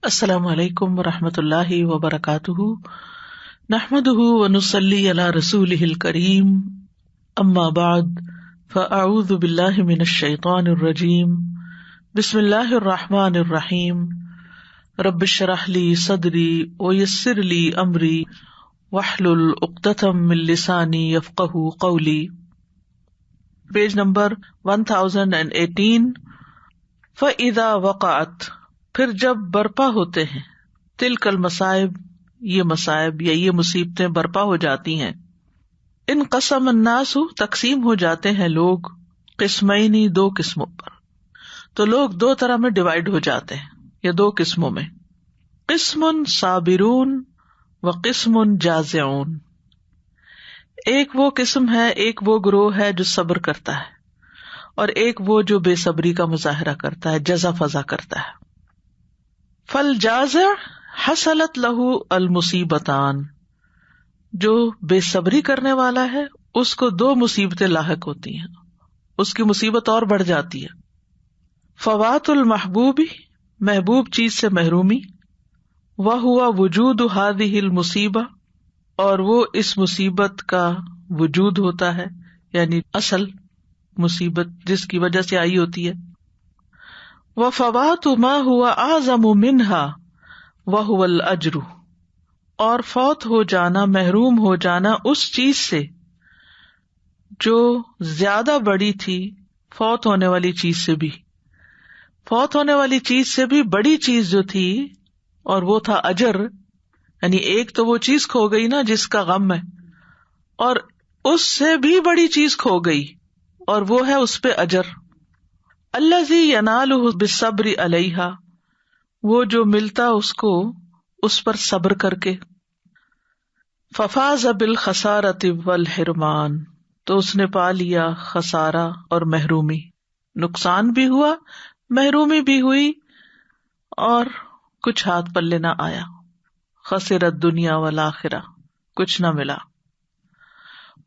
السلام علیکم ورحمۃ اللہ وبرکاتہ، نحمده ونصلی علی رسولہ الکریم، اما بعد فاعوذ باللہ من الشیطان الرجیم، بسم اللہ الرحمن الرحیم، رب اشرح لی صدری ویسر لی امری واحلل عقدۃ من لسانی یفقہوا قولی۔ Page number 1018۔ فاذا وقعت، پھر جب برپا ہوتے ہیں، تلک المصائب، یہ مصائب یا یہ مصیبتیں برپا ہو جاتی ہیں، انقسم الناس، تقسیم ہو جاتے ہیں لوگ، قسمین، دو قسموں پر۔ تو لوگ دو طرح میں ڈیوائڈ ہو جاتے ہیں یا دو قسموں میں، قسم صابرون و قسم جازعون۔ ایک وہ قسم ہے، ایک وہ گروہ ہے جو صبر کرتا ہے، اور ایک وہ جو بے صبری کا مظاہرہ کرتا ہے، جزا فضا کرتا ہے۔ فالجازع حصلت لہ المصیبتان، جو بے صبری کرنے والا ہے اس کو دو مصیبتیں لاحق ہوتی ہیں، اس کی مصیبت اور بڑھ جاتی ہے۔ فوات المحبوب، محبوب چیز سے محرومی، وہو وجود ہذہ المصیبہ، اور وہ اس مصیبت کا وجود ہوتا ہے، یعنی اصل مصیبت جس کی وجہ سے آئی ہوتی ہے۔ وفوات ما هو اعظم منها وهو الاجر، اور فوت ہو جانا، محروم ہو جانا اس چیز سے جو زیادہ بڑی تھی، فوت ہونے والی چیز سے بھی، فوت ہونے والی چیز سے بھی بڑی چیز جو تھی، اور وہ تھا اجر، یعنی ایک تو وہ چیز کھو گئی نا جس کا غم ہے، اور اس سے بھی بڑی چیز کھو گئی، اور وہ ہے اس پہ اجر۔ الذی ینالہ بالصبر علیہا، وہ جو ملتا اس کو اس پر صبر کر کے۔ ففاز بالخسارۃ والحرمان، تو اس نے پا لیا خسارہ اور محرومی، نقصان بھی ہوا، محرومی بھی ہوئی، اور کچھ ہاتھ پلے نہ آیا۔ خسر الدنیا والآخرہ، کچھ نہ ملا۔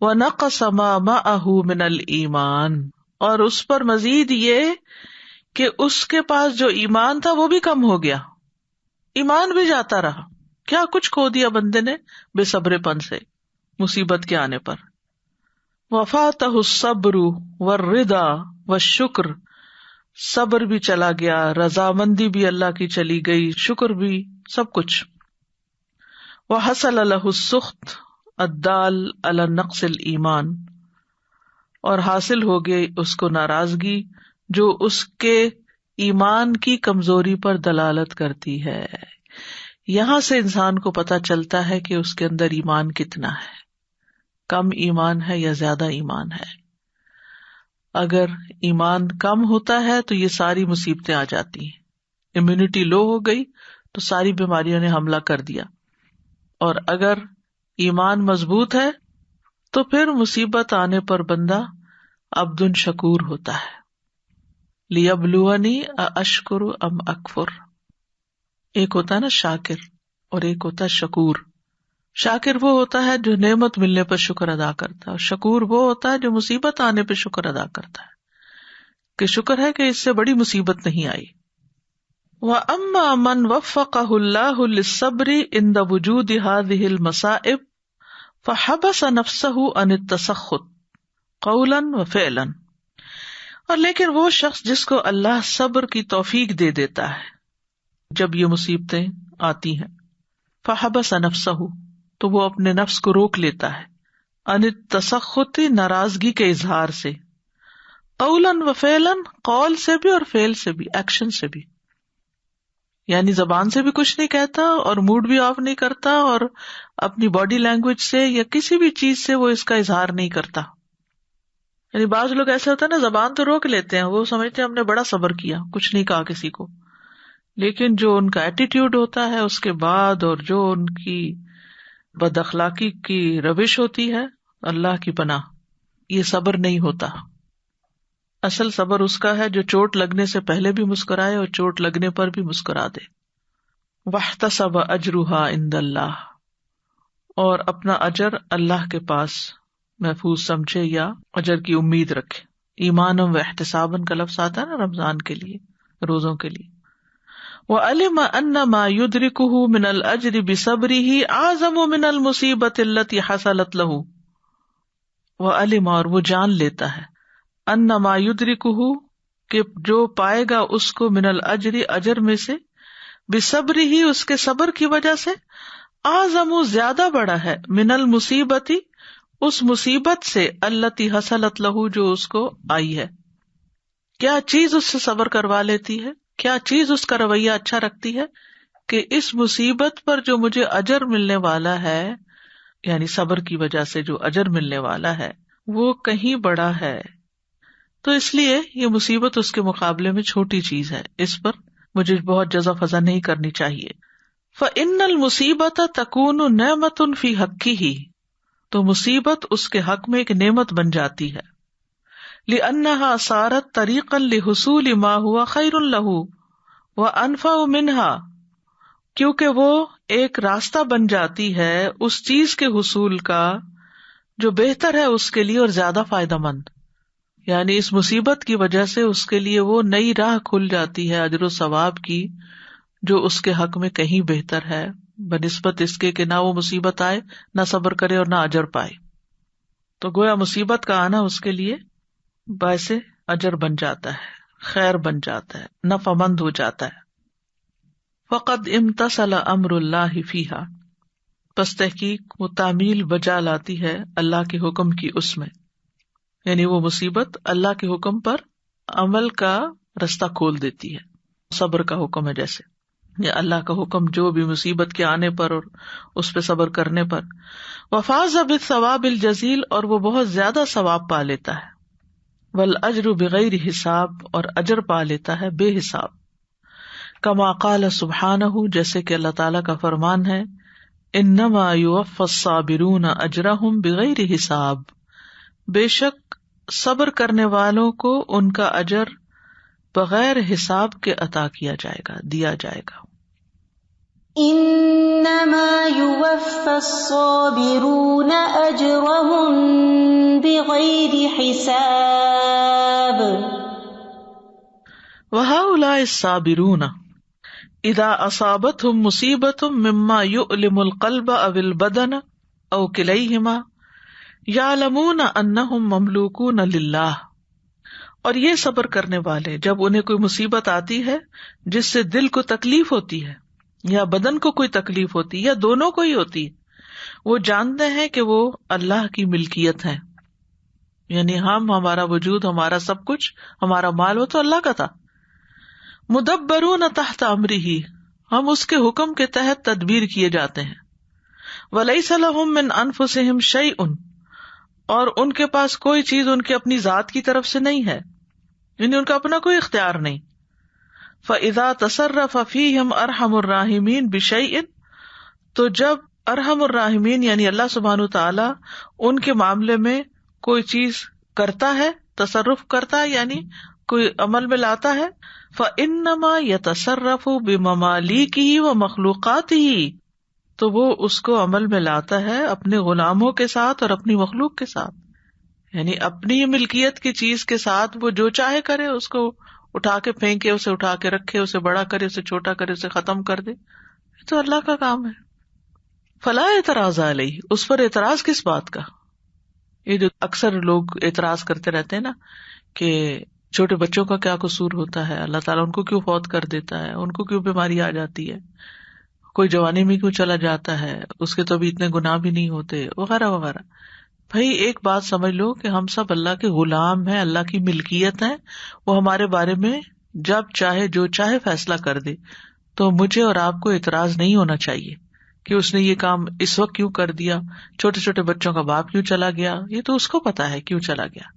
ونقص ما معہ من الایمان، اور اس پر مزید یہ کہ اس کے پاس جو ایمان تھا وہ بھی کم ہو گیا، ایمان بھی جاتا رہا۔ کیا کچھ کھو دیا بندے نے بے صبر پن سے، مصیبت کے آنے پر۔ وفاتہ الصبر والرضا والشکر، صبر بھی چلا گیا، رضامندی بھی اللہ کی چلی گئی، شکر بھی، سب کچھ۔ وحصل لہ السخط الدال علی نقص الایمان، اور حاصل ہو گئی اس کو ناراضگی جو اس کے ایمان کی کمزوری پر دلالت کرتی ہے۔ یہاں سے انسان کو پتہ چلتا ہے کہ اس کے اندر ایمان کتنا ہے، کم ایمان ہے یا زیادہ ایمان ہے۔ اگر ایمان کم ہوتا ہے تو یہ ساری مصیبتیں آ جاتی ہیں، امیونٹی لو ہو گئی تو ساری بیماریوں نے حملہ کر دیا، اور اگر ایمان مضبوط ہے تو پھر مصیبت آنے پر بندہ عبد شکور ہوتا ہے۔ لیبلونی ااشکر ام اکفر، ایک ہوتا ہے نا شاکر اور ایک ہوتا ہے شکور۔ شاکر وہ ہوتا ہے جو نعمت ملنے پر شکر ادا کرتا ہے، اور شکور وہ ہوتا ہے جو مصیبت آنے پہ شکر ادا کرتا ہے کہ شکر ہے کہ اس سے بڑی مصیبت نہیں آئی۔ وَأَمَّا مَنْ وَفَّقَهُ اللَّهُ لِلصَّبْرِ عِنْدَ وُجُودِ هَذِهِ الْمَصَائِبِ فَحَبَسَ نَفْسَهُ عَنِ التَّسَخُّطِ قَوْلًا وَفِعْلًا، اور لیکن وہ شخص جس کو اللہ صبر کی توفیق دے دیتا ہے جب یہ مصیبتیں آتی ہیں، فَحَبَسَ نَفْسَهُ، تو وہ اپنے نفس کو روک لیتا ہے، عَنِ التَّسَخُّطِ، ناراضگی کے اظہار سے، قَوْلًا وَفِعْلًا، قول سے بھی اور فعل سے بھی، ایکشن سے بھی، یعنی زبان سے بھی کچھ نہیں کہتا اور موڈ بھی آف نہیں کرتا، اور اپنی باڈی لینگویج سے یا کسی بھی چیز سے وہ اس کا اظہار نہیں کرتا۔ یعنی بعض لوگ ایسے ہوتا ہے نا، زبان تو روک لیتے ہیں، وہ سمجھتے ہیں ہم نے بڑا صبر کیا، کچھ نہیں کہا کسی کو، لیکن جو ان کا ایٹیٹیوڈ ہوتا ہے اس کے بعد، اور جو ان کی بد اخلاقی کی روش ہوتی ہے، اللہ کی پناہ، یہ صبر نہیں ہوتا۔ اصل صبر اس کا ہے جو چوٹ لگنے سے پہلے بھی مسکرائے اور چوٹ لگنے پر بھی مسکرا دے۔ وَاحْتَسَبَ أَجْرُهَا عِنْدَ اللَّهِ، اور اپنا اجر اللہ کے پاس محفوظ سمجھے یا اجر کی امید رکھے۔ ایمانًا و احتساباً کا لفظ آتا ہے نا رمضان کے لیے، روزوں کے لیے۔ وعلم ان ما يدركه من الاجر بصبره اعظم من المصیبۃ التي حصلت له. وعلم اور وہ جان لیتا ہے، ان ما يدركه کہ جو پائے گا اس کو، من الاجر اجر میں سے، بصبرہ اس کے صبر کی وجہ سے، اعظم زیادہ بڑا ہے، من المصیبۃ اس مصیبت سے، التی حصلت لہ جو اس کو آئی ہے. کیا چیز اس سے صبر کروا لیتی ہے، کیا چیز اس کا رویہ اچھا رکھتی ہے کہ اس مصیبت پر جو مجھے اجر ملنے والا ہے، یعنی صبر کی وجہ سے جو اجر ملنے والا ہے وہ کہیں بڑا ہے. تو اس لیے یہ مصیبت اس کے مقابلے میں چھوٹی چیز ہے، اس پر مجھے بہت جزا فضا نہیں کرنی چاہیے. فإن المصیبت تکون نعمت فی حقہ تو مصیبت اس کے حق میں ایک نعمت بن جاتی ہے. لأنها صارت طریقا لحصول ما هو خیر لہ وانفع منها کیونکہ وہ ایک راستہ بن جاتی ہے اس چیز کے حصول کا جو بہتر ہے اس کے لیے اور زیادہ فائدہ مند. یعنی اس مصیبت کی وجہ سے اس کے لیے وہ نئی راہ کھل جاتی ہے اجر و ثواب کی، جو اس کے حق میں کہیں بہتر ہے بنسبت اس کے کہ نہ وہ مصیبت آئے، نہ صبر کرے اور نہ اجر پائے. تو گویا مصیبت کا آنا اس کے لیے باعث اجر بن جاتا ہے، خیر بن جاتا ہے، نفع مند ہو جاتا ہے. فقد امتثل امر اللہ فیہا پس تحقیق وہ تعمیل بجا لاتی ہے اللہ کے حکم کی اس میں، یعنی وہ مصیبت اللہ کے حکم پر عمل کا رستہ کھول دیتی ہے. صبر کا حکم ہے جیسے، یا اللہ کا حکم جو بھی مصیبت کے آنے پر اور اس پہ صبر کرنے پر. وفاز بالثواب الجزیل اور وہ بہت زیادہ ثواب پا لیتا ہے. والاجر بغیر حساب اور اجر پا لیتا ہے بے حساب. کما قال سبحانہ جیسے کہ اللہ تعالیٰ کا فرمان ہے، انما یوفی الصابرون اجرہم بغیر حساب بے شک صبر کرنے والوں کو ان کا اجر بغیر حساب کے عطا کیا جائے گا، دیا جائے گا. انما یوفی الصابرون اجرہم بغیر حساب. وہؤلاء الصابرون اذا اصابتهم مصیبۃ مما یؤلم القلب او البدن او کلیہما یعلمون انہم مملوکون للہ. اور یہ صبر کرنے والے جب انہیں کوئی مصیبت آتی ہے جس سے دل کو تکلیف ہوتی ہے یا بدن کو کوئی تکلیف ہوتی ہے یا دونوں کو ہی ہوتی ہے، وہ جانتے ہیں کہ وہ اللہ کی ملکیت ہے. یعنی ہمارا وجود، ہمارا سب کچھ، ہمارا مال وہ تو اللہ کا تھا. مدبرون تحت امرہ ہم اس کے حکم کے تحت تدبیر کیے جاتے ہیں. ولیس لہم من انفسہم شیء اور ان کے پاس کوئی چیز ان کے اپنی ذات کی طرف سے نہیں ہے، یعنی ان کا اپنا کوئی اختیار نہیں. فَإِذَا تَصَرَّفَ فِيهِمْ أَرْحَمُ الرَّاحِمِينَ بِشَيْءٍ تو جب ارحم الراحمین یعنی اللہ سبحانہ تعالیٰ ان کے معاملے میں کوئی چیز کرتا ہے، تصرف کرتا ہے یعنی کوئی عمل میں لاتا ہے، فَإِنَّمَا يَتَصَرَّفُ بِمَمَالِيكِهِ وَمَخْلُوقَاتِهِ تو وہ اس کو عمل میں لاتا ہے اپنے غلاموں کے ساتھ اور اپنی مخلوق کے ساتھ. یعنی اپنی ملکیت کی چیز کے ساتھ وہ جو چاہے کرے، اس کو اٹھا کے پھینکے، اسے اٹھا کے رکھے، اسے بڑا کرے، اسے چھوٹا کرے، اسے ختم کر دے، یہ تو اللہ کا کام ہے. فلا اعتراض علیہ اس پر اعتراض کس بات کا؟ یہ جو اکثر لوگ اعتراض کرتے رہتے ہیں نا کہ چھوٹے بچوں کا کیا قصور ہوتا ہے، اللہ تعالیٰ ان کو کیوں فوت کر دیتا ہے، ان کو کیوں بیماری آ جاتی ہے، کوئی جوانی میں کیوں چلا جاتا ہے، اس کے تو ابھی اتنے گناہ بھی نہیں ہوتے، وغیرہ وغیرہ. بھائی ایک بات سمجھ لو کہ ہم سب اللہ کے غلام ہیں، اللہ کی ملکیت ہے، وہ ہمارے بارے میں جب چاہے جو چاہے فیصلہ کر دے. تو مجھے اور آپ کو اعتراض نہیں ہونا چاہیے کہ اس نے یہ کام اس وقت کیوں کر دیا، چھوٹے چھوٹے بچوں کا باپ کیوں چلا گیا، یہ تو اس کو پتا ہے کیوں چلا گیا.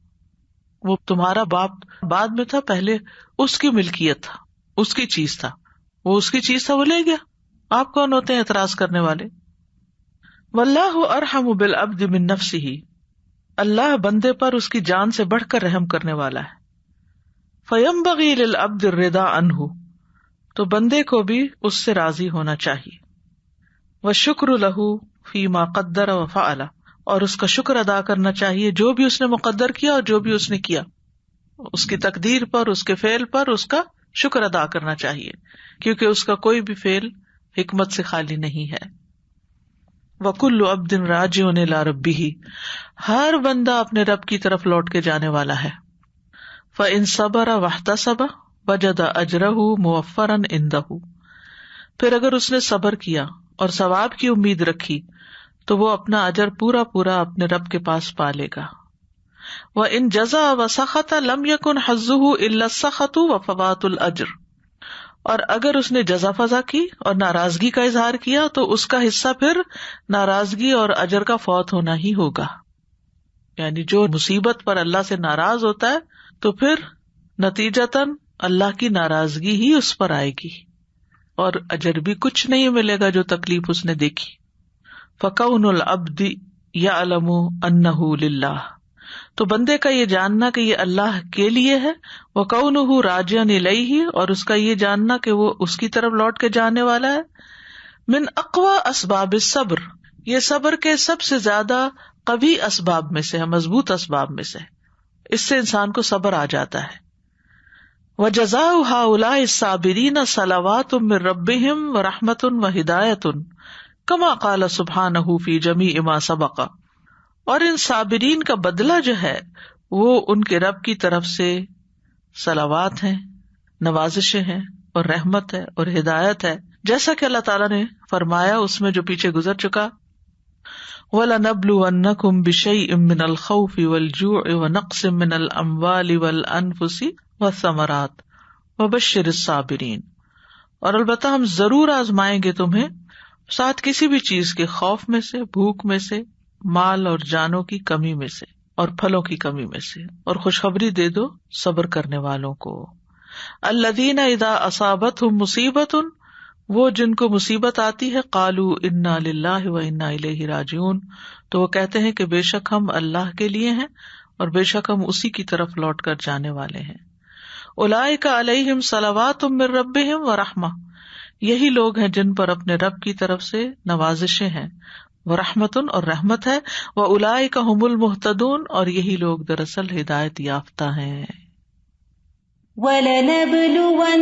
وہ تمہارا باپ بعد میں تھا، پہلے اس کی ملکیت تھا، اس کی چیز تھا، وہ اس کی چیز تھا، وہ لے گیا. آپ کون ہوتے ہیں اعتراض کرنے والے؟ واللہ ارحم بالعبد من نفسہ اللہ بندے پر اس کی جان سے بڑھ کر رحم کرنے والا ہے. فینبغی للعبد الرضا عنہ تو بندے کو بھی اس سے راضی ہونا چاہیے. والشکر لہ فیما قدر وفعل اور اس کا شکر ادا کرنا چاہیے جو بھی اس نے مقدر کیا اور جو بھی اس نے کیا، اس کی تقدیر پر، اس کے فعل پر اس کا شکر ادا کرنا چاہیے، کیونکہ اس کا کوئی بھی فعل حکمت سے خالی نہیں ہے. وَكُلُّ عَبْدٍ رَاجِعٌ إِلَىٰ رَبِّهِ، ہر بندہ اپنے رب کی طرف لوٹ کے جانے والا ہے. فَإِن صَبَرَ وَاحْتَسَبَ وَجَدَ أَجْرَهُ مُوَفَّرًا عِندَهُ، پھر اگر اس نے صبر کیا اور ثواب کی امید رکھی تو وہ اپنا اجر پورا پورا اپنے رب کے پاس پا لے گا. وَإِن جَزَعَ وَسَخَطَ لَمْ يَكُنْ حَظُّهُ إِلَّا السَّخَطُ وَفَوَاتُ الْأَجْرِ، اور اگر اس نے جزا فضا کی اور ناراضگی کا اظہار کیا تو اس کا حصہ پھر ناراضگی اور اجر کا فوت ہونا ہی ہوگا. یعنی جو مصیبت پر اللہ سے ناراض ہوتا ہے تو پھر نتیجتاً اللہ کی ناراضگی ہی اس پر آئے گی اور اجر بھی کچھ نہیں ملے گا جو تکلیف اس نے دیکھی. فَكَوْنُ الْعَبْدِ يَعْلَمُ أَنَّهُ لِلَّهِ، تو بندے کا یہ جاننا کہ یہ اللہ کے لیے ہے. وَكَوْنُهُ رَاجِعًا إِلَيْهِ، اور اس کا یہ جاننا کہ وہ اس کی طرف لوٹ کے جانے والا ہے. من اقوى اسباب الصبر، یہ صبر کے سب سے زیادہ قوی اسباب میں سے ہے، مضبوط اسباب میں سے. اس سے انسان کو صبر آ جاتا ہے. وَجَزَاءُ هَؤُلَاءِ الصَّابِرِينَ صَلَوَاتٌ مِّن رَّبِّهِمْ وَرَحْمَةٌ وَهِدَایَةٌ كَمَا قَالَ سُبْحَانَهُ فِي جَمِيعِ مَا سَبَقَ، اور ان صابرین کا بدلہ جو ہے وہ ان کے رب کی طرف سے صلوات ہیں، نوازشیں ہیں اور رحمت ہے اور ہدایت ہے، جیسا کہ اللہ تعالیٰ نے فرمایا اس میں جو پیچھے گزر چکا. وَلَنَبْلُوَنَّكُمْ بِشَيْءٍ مِّنَ الْخَوْفِ وَالْجُوعِ وَنَقْصٍ مِّنَ الْأَمْوَالِ وَالْأَنفُسِ وَالثَّمَرَاتِ وَبَشِّرِ الصَّابِرِينَ، اور البتہ ہم ضرور آزمائیں گے تمہیں ساتھ کسی بھی چیز کے، خوف میں سے، بھوک میں سے، مال اور جانوں کی کمی میں سے اور پھلوں کی کمی میں سے، اور خوشخبری دے دو صبر کرنے والوں کو. الذین اذا اصابتہم مصیبۃ، وہ جن کو مصیبت آتی ہے، قالوا انا للہ وانا الیہ راجعون، تو وہ کہتے ہیں کہ بے شک ہم اللہ کے لیے ہیں اور بے شک ہم اسی کی طرف لوٹ کر جانے والے ہیں. اولئک علیہم صلوات من ربہم ورحمہ، یہی لوگ ہیں جن پر اپنے رب کی طرف سے نوازشیں ہیں، ورحمتن اور رحمت ہے، واولئک هم المہتدون، اور یہی لوگ دراصل ہدایت یافتہ ہیں. وَلَنَبْلُوَنَّكُمْ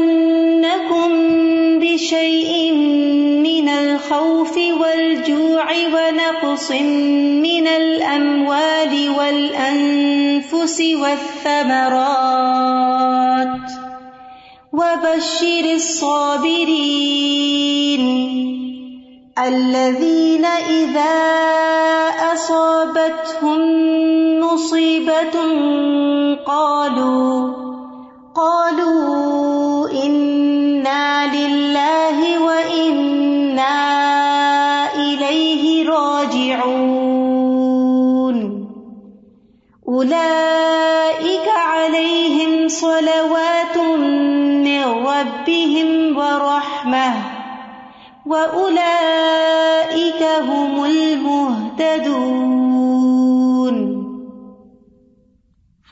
بِشَيْءٍ مِّنَ الْخَوْفِ وَالْجُوعِ وَنَقْصٍ مِّنَ الْأَمْوَالِ وَالْأَنفُسِ وَالثَّمَرَاتِ وَبَشِّرِ الصَّابِرِينَ الَّذِينَ إِذَا أَصَابَتْهُم مُّصِيبَةٌ قالوا إِنَّا لِلَّهِ وَإِنَّا إِلَيْهِ راجعون. أُولَئِكَ عَلَيْهِمْ صَلَوَاتٌ مِّن رَّبِّهِمْ وَرَحْمَةٌ وَأُولَئِكَ هُمُ الْمُهْتَدُونَ.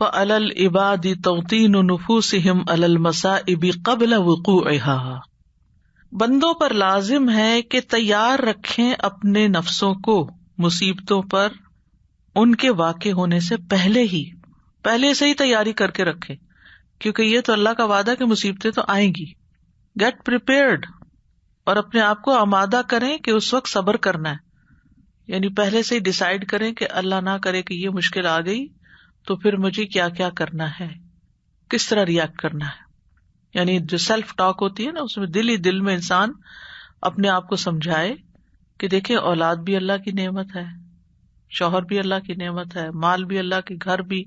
فَعَلَى الْعِبَادِ تَوْطِينُ نُفُوسِهِمْ عَلَى الْمَصَائِبِ قَبْلَ وُقُوعِهَا، بندوں پر لازم ہے کہ تیار رکھیں اپنے نفسوں کو مصیبتوں پر ان کے واقع ہونے سے پہلے سے ہی تیاری کر کے رکھیں، کیونکہ یہ تو اللہ کا وعدہ کہ مصیبتیں تو آئیں گی. گیٹ پریپیئرڈ، اور اپنے آپ کو آمادہ کریں کہ اس وقت صبر کرنا ہے. یعنی پہلے سے ہی ڈیسائیڈ کریں کہ اللہ نہ کرے کہ یہ مشکل آ گئی تو پھر مجھے کیا کیا کرنا ہے، کس طرح ریئیکٹ کرنا ہے. یعنی جو سیلف ٹاک ہوتی ہے نا، اس میں دل ہی دل میں انسان اپنے آپ کو سمجھائے کہ دیکھیں اولاد بھی اللہ کی نعمت ہے، شوہر بھی اللہ کی نعمت ہے، مال بھی اللہ کی، گھر بھی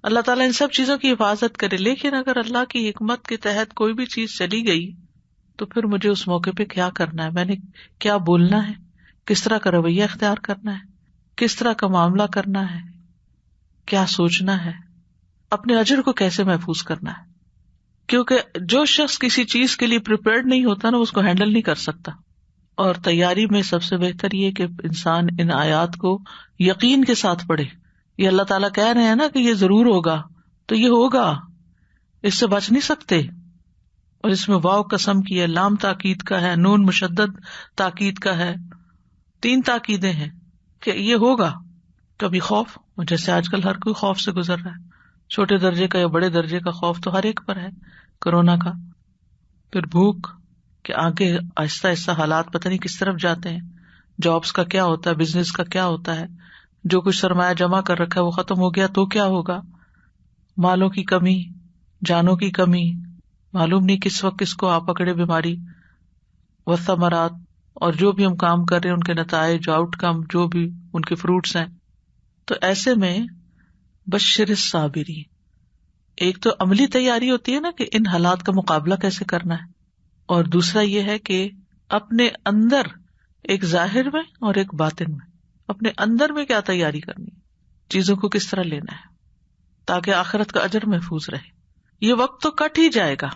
اللہ تعالیٰ ان سب چیزوں کی حفاظت کرے. لیکن اگر اللہ کی حکمت کے تحت کوئی بھی چیز چلی گئی تو پھر مجھے اس موقع پہ کیا کرنا ہے، میں نے کیا بولنا ہے، کس طرح کا رویہ اختیار کرنا ہے، کس طرح کا معاملہ کرنا ہے، کیا سوچنا ہے، اپنے اجر کو کیسے محفوظ کرنا ہے. کیونکہ جو شخص کسی چیز کے لیے پریپیئرڈ نہیں ہوتا نا، اس کو ہینڈل نہیں کر سکتا. اور تیاری میں سب سے بہتر یہ کہ انسان ان آیات کو یقین کے ساتھ پڑھے. یہ اللہ تعالیٰ کہہ رہے ہیں نا کہ یہ ضرور ہوگا، تو یہ ہوگا، اس سے بچ نہیں سکتے. اور اس میں واو قسم کی ہے، لام تاکید کا ہے، نون مشدد تاکید کا ہے، 3 تاکیدیں ہیں کہ یہ ہوگا. کبھی خوف، جیسے آج کل ہر کوئی خوف سے گزر رہا ہے، چھوٹے درجے کا یا بڑے درجے کا خوف تو ہر ایک پر ہے، کورونا کا. پھر بھوک کہ آگے آہستہ آہستہ حالات پتہ نہیں کس طرف جاتے ہیں، جابس کا کیا ہوتا ہے، بزنس کا کیا ہوتا ہے، جو کچھ سرمایہ جمع کر رکھا ہے وہ ختم ہو گیا تو کیا ہوگا، مالوں کی کمی، جانوں کی کمی، معلوم نہیں کس وقت کس کو آ پکڑے بیماری، والثمرات، اور جو بھی ہم کام کر رہے ہیں ان کے نتائج، آؤٹ کم، جو بھی ان کے فروٹس ہیں. تو ایسے میں بشر الصابرین، ایک تو عملی تیاری ہوتی ہے نا کہ ان حالات کا مقابلہ کیسے کرنا ہے، اور دوسرا یہ ہے کہ اپنے اندر ایک ظاہر میں اور ایک باطن میں، اپنے اندر میں کیا تیاری کرنی ہے، چیزوں کو کس طرح لینا ہے تاکہ آخرت کا اجر محفوظ رہے. یہ وقت تو کٹ ہی جائے گا.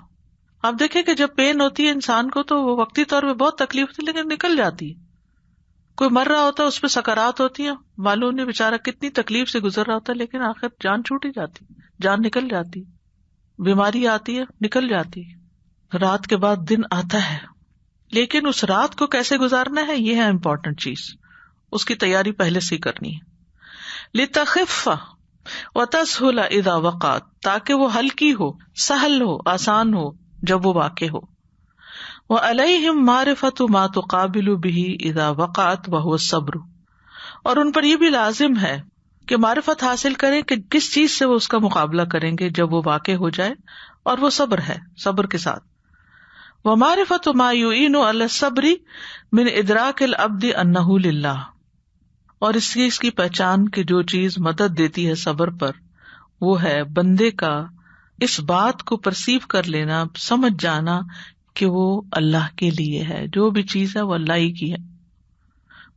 آپ دیکھیں کہ جب پین ہوتی ہے انسان کو تو وہ وقتی طور پہ بہت تکلیف ہوتی ہے لیکن نکل جاتی ہے. کوئی مر رہا ہوتا ہے اس پہ سکرات ہوتی ہیں، معلوم نہیں بیچارہ کتنی تکلیف سے گزر رہا ہوتا ہے لیکن آخر جان چھوٹ ہی جاتی، جان نکل جاتی، بیماری آتی ہے نکل جاتی. رات کے بعد دن آتا ہے، لیکن اس رات کو کیسے گزارنا ہے یہ ہے امپورٹنٹ چیز، اس کی تیاری پہلے سے ہی کرنی ہے. لتخف وتسهل اذا وقعت، تاکہ وہ ہلکی ہو، سہل ہو، آسان ہو جب وہ واقع ہو. وعلیہم معرفۃ ما تقابل به اذا وقعت وهو الصبر، اور ان پر یہ بھی لازم ہے کہ معرفت حاصل کریں کہ کس چیز سے وہ اس کا مقابلہ کریں گے جب وہ واقع ہو جائے، اور وہ صبر ہے، صبر کے ساتھ. ومعرفۃ ما یعین علی الصبر من ادراک العبد انہ للہ، اور اس چیز کی پہچان کہ جو چیز مدد دیتی ہے صبر پر وہ ہے بندے کا اس بات کو پرسیو کر لینا، سمجھ جانا کہ وہ اللہ کے لیے ہے، جو بھی چیز ہے وہ اللہ ہی کی ہے.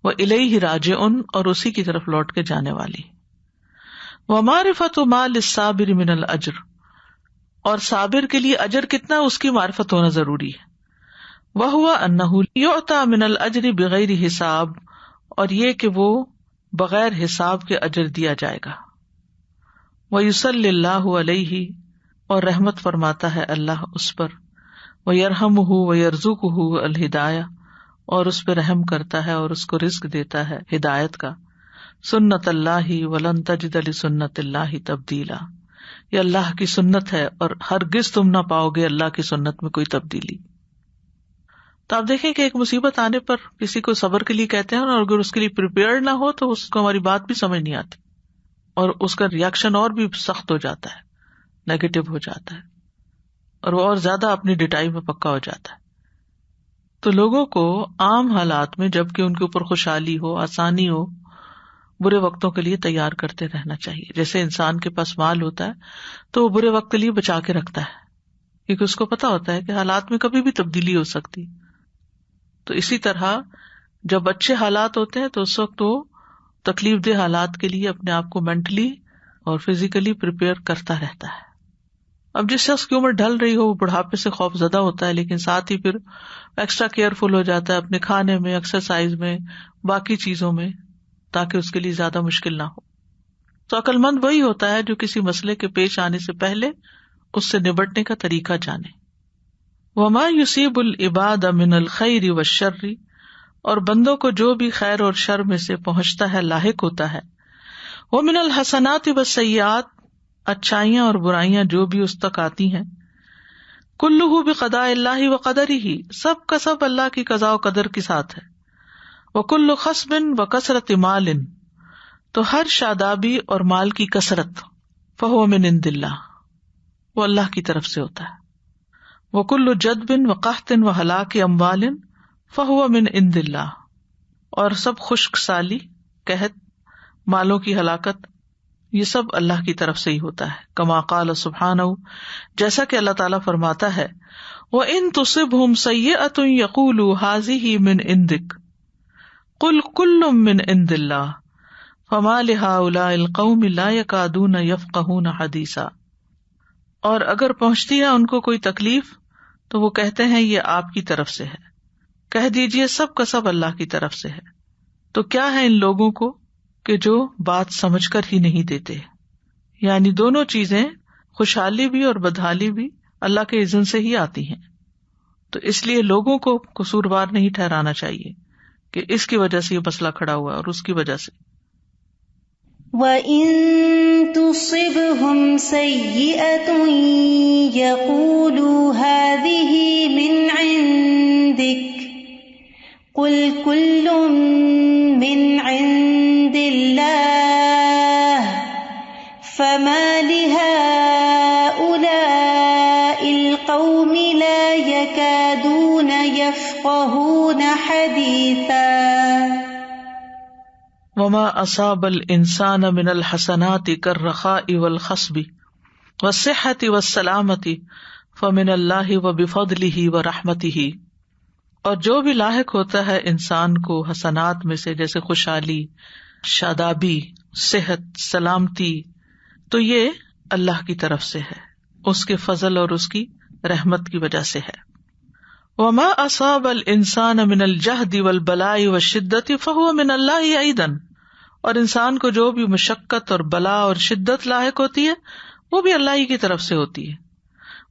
وَإِلَيْهِ رَاجِعٌ، اور اسی کی طرف لوٹ کے جانے والی. وَمَعْرِفَةُ مَا لِلصَّابِرِ مِنَ الْأَجْرِ، اور صابر کے لیے اجر کتنا اس کی معرفت ہونا ضروری ہے. وَهُوَ أَنَّهُ يُعْطَى مِنَ الْأَجْرِ بِغَيْرِ حساب، اور یہ کہ وہ بغیر حساب کے اجر دیا جائے گا. وَيُصَلِّ اللَّهُ عَلَيْهِ، اور رحمت فرماتا ہے اللہ اس پر. وَيَرْحَمُهُ وَيَرْزُقُهُ الْهِدَایَةَ، اور اس پہ رحم کرتا ہے اور اس کو رزق دیتا ہے ہدایت کا. سنت اللہ ولن تجد لسنت اللہ تبدیلا، یہ اللہ کی سنت ہے اور ہرگز تم نہ پاؤ گے اللہ کی سنت میں کوئی تبدیلی. تو آپ دیکھیں کہ ایک مصیبت آنے پر کسی کو صبر کے لیے کہتے ہیں، اور اگر اس کے لیے پریپیئرڈ نہ ہو تو اس کو ہماری بات بھی سمجھ نہیں آتی اور اس کا ریئیکشن اور بھی سخت ہو جاتا ہے، نیگیٹو ہو جاتا ہے، اور وہ اور زیادہ اپنی ڈٹائی میں پکا ہو جاتا ہے. تو لوگوں کو عام حالات میں جبکہ ان کے اوپر خوشحالی ہو، آسانی ہو، برے وقتوں کے لیے تیار کرتے رہنا چاہیے. جیسے انسان کے پاس مال ہوتا ہے تو وہ برے وقت کے لیے بچا کے رکھتا ہے، کیونکہ اس کو پتا ہوتا ہے کہ حالات میں کبھی بھی تبدیلی ہو سکتی. تو اسی طرح جب اچھے حالات ہوتے ہیں تو اس وقت وہ تکلیف دہ حالات کے لیے اپنے آپ کو مینٹلی اور فزیکلی پریپیئر کرتا رہتا ہے. اب جس شخص کی عمر ڈھل رہی ہو وہ بڑھاپے سے خوف زدہ ہوتا ہے، لیکن ساتھ ہی پھر ایکسٹرا کیئرفل ہو جاتا ہے اپنے کھانے میں، ایکسرسائز میں، باقی چیزوں میں، تاکہ اس کے لیے زیادہ مشکل نہ ہو. تو عقل مند وہی ہوتا ہے جو کسی مسئلے کے پیش آنے سے پہلے اس سے نبٹنے کا طریقہ جانے. وما یصیب العباد من الخیر والشر، اور بندوں کو جو بھی خیر اور شر میں سے پہنچتا ہے لاحق ہوتا ہے. ومن الحسنات والسیئات، اچھائیاں اور برائیاں جو بھی اس تک آتی ہیں. کلہ بقضاء اللہ وقدرہ، سب کا سب اللہ کی قضاء و قدر کے ساتھ ہے. وکل خصب وکثرت مال، تو ہر شادابی اور مال کی کثرت، فہو من عند اللہ، وہ اللہ کی طرف سے ہوتا ہے. وکل جدب وقحط وہلاک اموال فہو من عند اللہ، اور سب خشک سالی، قحط، مالوں کی ہلاکت، یہ سب اللہ کی طرف سے ہی ہوتا ہے. کما قال سبحانہ، جیسا کہ اللہ تعالیٰ فرماتا ہے، وَإِن تُصِبْهُمْ سَيِّئَةٌ يَقُولُوا هَٰذِهِ مِنْ عِندِكَ قُلْ كُلٌّ مِّنْ عِندِ اللَّهِ فَمَا لِهَٰؤُلَاءِ الْقَوْمِ لَا يَكَادُونَ يَفْقَهُونَ حَدِيثًا. اور اگر پہنچتی ہے ان کو کوئی تکلیف تو وہ کہتے ہیں یہ آپ کی طرف سے ہے. کہہ دیجئے سب کا سب اللہ کی طرف سے ہے. تو کیا ہے ان لوگوں کو کہ جو بات سمجھ کر ہی نہیں دیتے. یعنی دونوں چیزیں، خوشحالی بھی اور بدحالی بھی، اللہ کے اذن سے ہی آتی ہیں. تو اس لیے لوگوں کو قصوروار نہیں ٹھہرانا چاہیے کہ اس کی وجہ سے یہ مسئلہ کھڑا ہوا اور اس کی وجہ سے. وَإِن تُصِبْهُمْ سَيِّئَةٌ يَقُولُوا هَٰذِهِ مِنْ عِندِكَ قُلْ كُلٌّ مِّنْ عِندِ اللَّهِ فَمَا لِهَٰؤُلَاءِ الْقَوْمِ لَا يَكَادُونَ يَفْقَهُونَ حَدِيثًا وما اصاب الانسان من الحسنات كالرخاء والخصب والصحة والسلامة فمن اللہ وبفضلہ ورحمتہ، اور جو بھی لاحق ہوتا ہے انسان کو حسنات میں سے، جیسے خوشحالی، شادابی، صحت، سلامتی، تو یہ اللہ کی طرف سے ہے، اس کے فضل اور اس کی رحمت کی وجہ سے ہے۔ وما اصاب الانسان من الجہد والبلاء والشدۃ فہو من اللہ ایضا، اور انسان کو جو بھی مشقت اور بلا اور شدت لاحق ہوتی ہے وہ بھی اللہ ہی کی طرف سے ہوتی ہے۔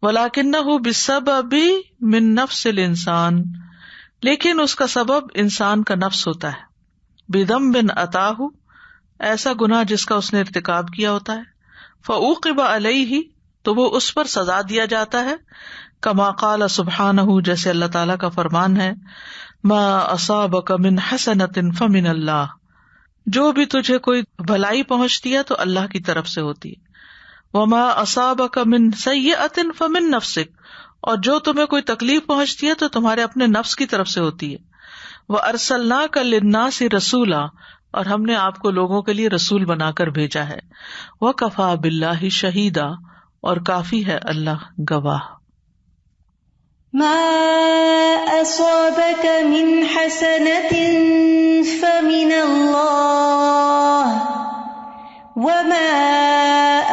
وَلَكِنَّهُ بِالسَّبَبِ مِن نَفْسِ الْإِنسَانِ، لیکن اس کا سبب انسان کا نفس ہوتا ہے۔ بِذَنبٍ أَتَاهُ، ایسا گناہ جس کا اس نے ارتکاب کیا ہوتا ہے، فَأُوقِبَ عَلَيْهِ، تو وہ اس پر سزا دیا جاتا ہے، کما قال سبحانہ، جیسے اللہ تعالیٰ کا فرمان ہے، ما اصابک من حسنۃ فمن اللہ، جو بھی تجھے کوئی بھلائی پہنچتی ہے تو اللہ کی طرف سے ہوتی ہے، وما اصابک من سیئۃ فمن نفسک، اور جو تمہیں کوئی تکلیف پہنچتی ہے تو تمہارے اپنے نفس کی طرف سے ہوتی ہے، وارسلناک للناس رسولا، اور ہم نے آپ کو لوگوں کے لیے رسول بنا کر بھیجا ہے، وکفی باللہ شہیدا، اور کافی ہے اللہ گواہ۔ ما أصابك من حسنة فمن الله وما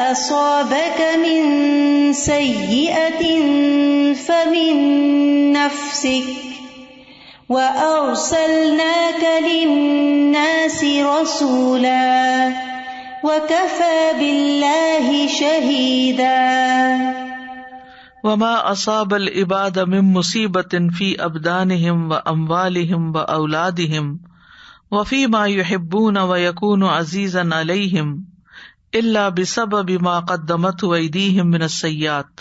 أصابك من سيئة فمن نفسك وأرسلناك للناس رسولا وكفى بالله شهيدا۔ وما اصاب العباد من مصیبۃ فی ابدانہم واموالہم واولادہم وفیما یحبون ویکون عزیزا علیہم الا بسبب ما قدمتہ ایدیہم من السیئات۔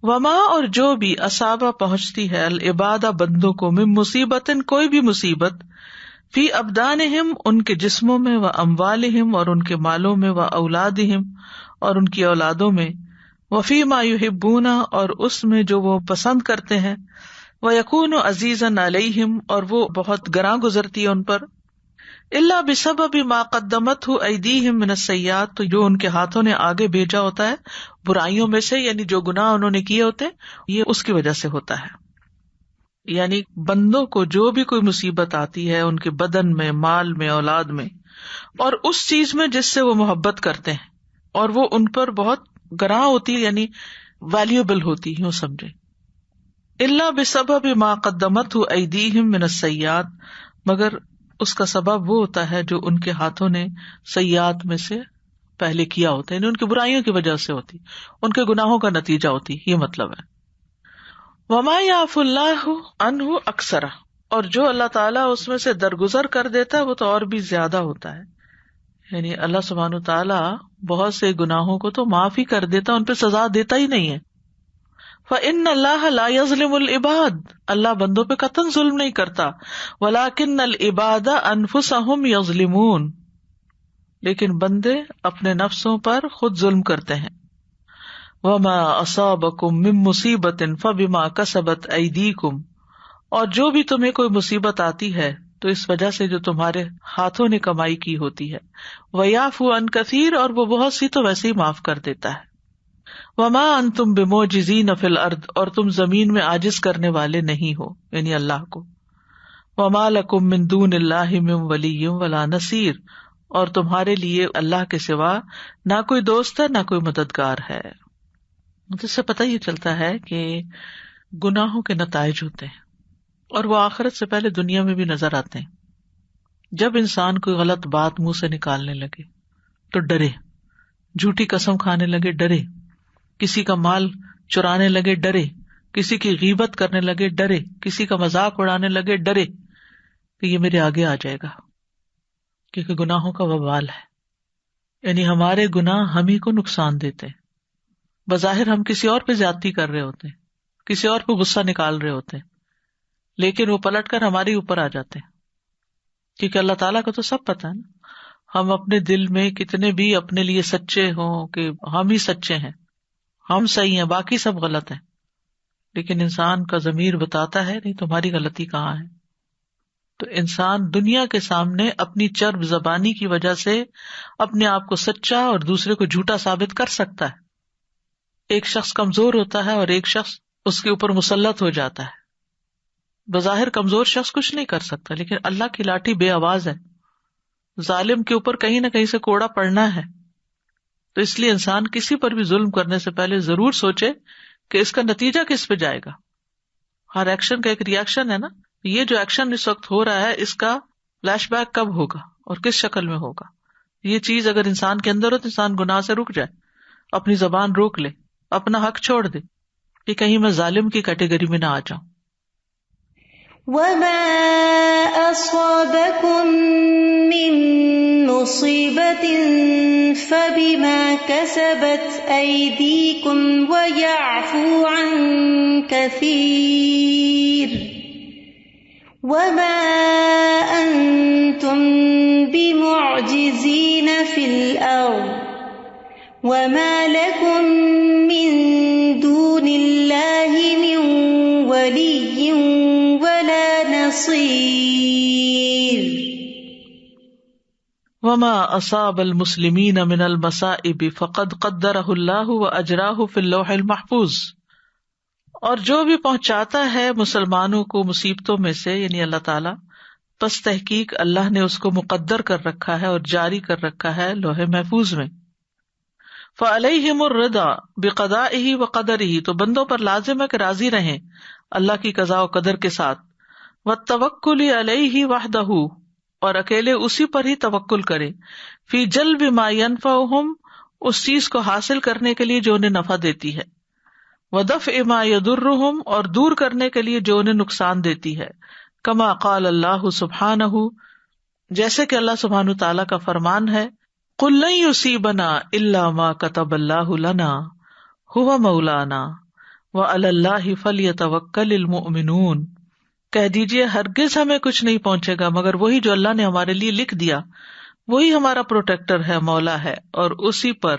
وما، اور جو بھی اصابہ پہنچتی ہے العباد بندوں کو، من مصیبت، کوئی بھی مصیبت، فی ابدانہم ان کے جسموں میں، واموالہم اور ان کے مالوں میں، واولادہم اور ان کی اولادوں میں، وفی ما یحبون اور اس میں جو وہ پسند کرتے ہیں، ویکون عزیزا علیہم اور وہ بہت گراں گزرتی ہے ان پر، الا بسبب ما قدمتہ ایدیہم من السیئات، تو جو ان کے ہاتھوں نے آگے بھیجا ہوتا ہے برائیوں میں سے، یعنی جو گناہ انہوں نے کیے ہوتے یہ اس کی وجہ سے ہوتا ہے۔ یعنی بندوں کو جو بھی کوئی مصیبت آتی ہے ان کے بدن میں، مال میں، اولاد میں، اور اس چیز میں جس سے وہ محبت کرتے ہیں اور وہ ان پر بہت گراں ہوتی، یعنی ویلیوبل ہوتی، یوں سمجھے، الا بسبب ما قدمتہ ایدیہم من السیئات، مگر اس کا سبب وہ ہوتا ہے جو ان کے ہاتھوں نے سیئات میں سے پہلے کیا ہوتا ہے، یعنی ان کی برائیوں کی وجہ سے ہوتی، ان کے گناہوں کا نتیجہ ہوتی، یہ مطلب ہے۔ وما یعفو اللہ عنہ اکثر، اور جو اللہ تعالیٰ اس میں سے درگزر کر دیتا ہے وہ تو اور بھی زیادہ ہوتا ہے، یعنی اللہ سبحانہ وتعالیٰ بہت سے گناہوں کو تو معاف ہی کر دیتا، ان پہ سزا دیتا ہی نہیں ہے۔ فإن اللہ لا یظلم العباد، اللہ بندوں پہ قطعاً ظلم نہیں کرتا، ولکن العباد انفسہم یظلمون، لیکن بندے اپنے نفسوں پر خود ظلم کرتے ہیں۔ وما اصابکم من مصیبت فبما کسبت ایدیکم، اور جو بھی تمہیں کوئی مصیبت آتی ہے تو اس وجہ سے جو تمہارے ہاتھوں نے کمائی کی ہوتی ہے، ویعفو عن کثیر، اور وہ بہت سی تو ویسے ہی معاف کر دیتا ہے۔ وما انتم بمعجزین فی الارض، اور تم زمین میں عاجز کرنے والے نہیں ہو، یعنی اللہ کو۔ وما لکم من دون اللہ من ولی ولا نصیر، اور تمہارے لیے اللہ کے سوا نہ کوئی دوست ہے نہ کوئی مددگار ہے۔ جس سے پتہ یہ چلتا ہے کہ گناہوں کے نتائج ہوتے ہیں اور وہ آخرت سے پہلے دنیا میں بھی نظر آتے ہیں۔ جب انسان کوئی غلط بات منہ سے نکالنے لگے تو ڈرے، جھوٹی قسم کھانے لگے ڈرے، کسی کا مال چرانے لگے ڈرے، کسی کی غیبت کرنے لگے ڈرے، کسی کا مذاق اڑانے لگے ڈرے کہ یہ میرے آگے آ جائے گا، کیونکہ گناہوں کا وبال ہے۔ یعنی ہمارے گناہ ہم ہی کو نقصان دیتے ہیں. بظاہر ہم کسی اور پہ زیادتی کر رہے ہوتے ہیں, کسی اور پہ غصہ نکال رہے ہوتے ہیں, لیکن وہ پلٹ کر ہمارے اوپر آ جاتے ہیں, کیونکہ اللہ تعالیٰ کو تو سب پتہ ہے نا. ہم اپنے دل میں کتنے بھی اپنے لیے سچے ہوں کہ ہم ہی سچے ہیں, ہم صحیح ہیں, باقی سب غلط ہیں, لیکن انسان کا ضمیر بتاتا ہے نہیں تمہاری غلطی کہاں ہے. تو انسان دنیا کے سامنے اپنی چرب زبانی کی وجہ سے اپنے آپ کو سچا اور دوسرے کو جھوٹا ثابت کر سکتا ہے. ایک شخص کمزور ہوتا ہے اور ایک شخص اس کے اوپر مسلط ہو جاتا ہے. بظاہر کمزور شخص کچھ نہیں کر سکتا, لیکن اللہ کی لاٹھی بے آواز ہے. ظالم کے اوپر کہیں نہ کہیں سے کوڑا پڑنا ہے. تو اس لیے انسان کسی پر بھی ظلم کرنے سے پہلے ضرور سوچے کہ اس کا نتیجہ کس پہ جائے گا. ہر ایکشن کا ایک ری ایکشن ہے نا. یہ جو ایکشن اس وقت ہو رہا ہے اس کا فلیش بیک کب ہوگا اور کس شکل میں ہوگا. یہ چیز اگر انسان کے اندر ہو تو انسان گناہ سے رک جائے, اپنی زبان روک لے, اپنا حق چھوڑ دے کہ کہیں میں ظالم کی کیٹیگری میں نہ آ جاؤں. وما أصابكم من مصيبة فبما كسبت أيديكم ويعفو عن كثير وما أنتم بمعجزين في الأرض وما لكم من دون الله من ولي ولا نصير. وما اصاب المسلمین من المصائب فقد قدرہ اللہ واجراہ فی اللوح المحفوظ. اور جو بھی پہنچاتا ہے مسلمانوں کو مصیبتوں میں سے یعنی اللہ تعالیٰ, پس تحقیق اللہ نے اس کو مقدر کر رکھا ہے اور جاری کر رکھا ہے لوح محفوظ میں. فعلیہم الرضا بقضائہ وقدرہ, تو بندوں پر لازم ہے کہ راضی رہیں اللہ کی قضاء و قدر کے ساتھ. والتوکل علیہ وحدہ, اور اکیلے اسی پر ہی توکل کریں. فی جلب ما ینفعہم, اس چیز کو حاصل کرنے کے لیے جو انہیں نفع دیتی ہے. ودفع ما یضرہم, اور دور کرنے کے لیے جو انہیں نقصان دیتی ہے. کما قال اللہ سبحانہ, جیسے کہ اللہ سبحانہ تعالیٰ کا فرمان ہے, قل لن یصیبنا الا ما کتب اللہ لنا هو مولانا وعلی اللہ فلیتوکل المؤمنون. کہہ دیجئے ہرگز ہمیں کچھ نہیں پہنچے گا مگر وہی جو اللہ نے ہمارے لیے لکھ دیا, وہی ہمارا پروٹیکٹر ہے, مولا ہے, اور اسی پر